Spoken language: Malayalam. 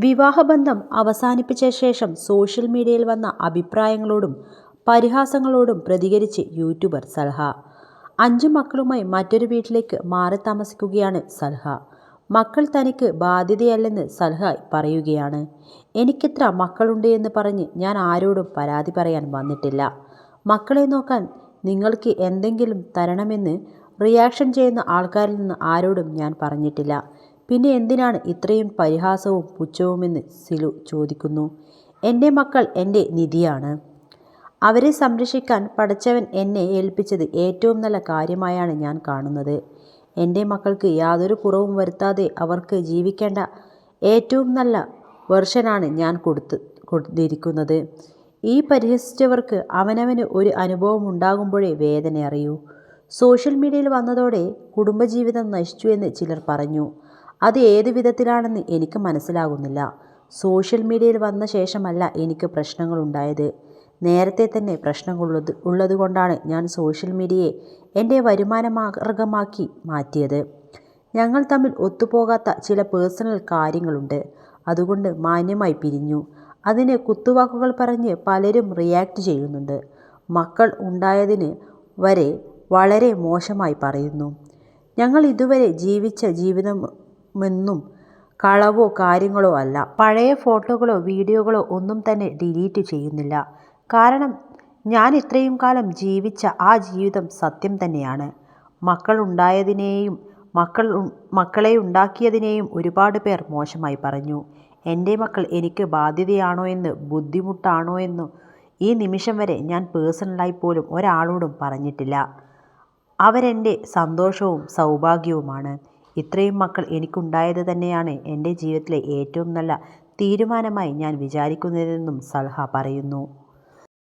വിവാഹബന്ധം അവസാനിപ്പിച്ച ശേഷം സോഷ്യൽ മീഡിയയിൽ വന്ന അഭിപ്രായങ്ങളോടും പരിഹാസങ്ങളോടും പ്രതികരിച്ച് യൂട്യൂബർ സൽഹ. 5 മക്കളുമായി മറ്റൊരു വീട്ടിലേക്ക് മാറി താമസിക്കുകയാണ് സൽഹ. മക്കൾ തനിക്ക് ബാധ്യതയല്ലെന്ന് സൽഹ പറയുകയാണ്. എനിക്കിത്ര മക്കളുണ്ട് എന്ന് പറഞ്ഞ് ഞാൻ ആരോടും പരാതി പറയാൻ വന്നിട്ടില്ല. മക്കളെ നോക്കാൻ നിങ്ങൾക്ക് എന്തെങ്കിലും തരണമെന്ന് റിയാക്ഷൻ ചെയ്യുന്ന ആൾക്കാരിൽ നിന്ന് ആരോടും ഞാൻ പറഞ്ഞിട്ടില്ല. പിന്നെ എന്തിനാണ് ഇത്രയും പരിഹാസവും പുച്ഛവുമെന്ന് സിലു ചോദിക്കുന്നു. എൻ്റെ മക്കൾ എൻ്റെ നിധിയാണ്. അവരെ സംരക്ഷിക്കാൻ പടച്ചവൻ എന്നെ ഏൽപ്പിച്ചത് ഏറ്റവും നല്ല കാര്യമായാണ് ഞാൻ കാണുന്നത്. എൻ്റെ മക്കൾക്ക് യാതൊരു കുറവും വരുത്താതെ അവർക്ക് ജീവിക്കേണ്ട ഏറ്റവും നല്ല വെർഷനാണ് ഞാൻ കൊടുത്തിരിക്കുന്നത്. ഈ പരിഹസിച്ചവർക്ക് അവനവന് ഒരു അനുഭവം ഉണ്ടാകുമ്പോഴേ വേദന അറിയൂ. സോഷ്യൽ മീഡിയയിൽ വന്നതോടെ കുടുംബജീവിതം നശിച്ചു എന്ന് ചിലർ പറഞ്ഞു. അത് ഏത് വിധത്തിലാണെന്ന് എനിക്ക് മനസ്സിലാകുന്നില്ല. സോഷ്യൽ മീഡിയയിൽ വന്ന ശേഷമല്ല എനിക്ക് പ്രശ്നങ്ങളുണ്ടായത്. നേരത്തെ തന്നെ ഉള്ളതുകൊണ്ടാണ് ഞാൻ സോഷ്യൽ മീഡിയയെ എൻ്റെ വരുമാന മാർഗമാക്കി മാറ്റിയത്. ഞങ്ങൾ തമ്മിൽ ഒത്തുപോകാത്ത ചില പേഴ്സണൽ കാര്യങ്ങളുണ്ട്. അതുകൊണ്ട് മാന്യമായി പിരിഞ്ഞു. അതിന് കുത്തുവാക്കുകൾ പറഞ്ഞ് പലരും റിയാക്ട് ചെയ്യുന്നുണ്ട്. മക്കൾ ഉണ്ടായതിന് വരെ വളരെ മോശമായി പറയുന്നു. ഞങ്ങൾ ഇതുവരെ ജീവിച്ച ജീവിതമെന്നും കളവോ കാര്യങ്ങളോ അല്ല. പഴയ ഫോട്ടോകളോ വീഡിയോകളോ ഒന്നും തന്നെ ഡിലീറ്റ് ചെയ്യുന്നില്ല. കാരണം ഞാൻ ഇത്രയും കാലം ജീവിച്ച ആ ജീവിതം സത്യം തന്നെയാണ്. മക്കൾ ഉണ്ടായതിനെയും മക്കളെ ഉണ്ടാക്കിയതിനെയും ഒരുപാട് പേർ മോശമായി പറഞ്ഞു. എൻ്റെ മക്കൾ എനിക്ക് ബാധ്യതയാണോ എന്ന് ബുദ്ധിമുട്ടാണോ എന്ന് ഈ നിമിഷം വരെ ഞാൻ പേഴ്സണലായി പോലും ഒരാളോടും പറഞ്ഞിട്ടില്ല. അവരെൻ്റെ സന്തോഷവും സൗഭാഗ്യവുമാണ്. ഇത്രയും മക്കൾ എനിക്കുണ്ടായത് തന്നെയാണ് എൻ്റെ ജീവിതത്തിലെ ഏറ്റവും നല്ല തീരുമാനമായി ഞാൻ വിചാരിക്കുന്നതെന്നും സൽഹ പറയുന്നു.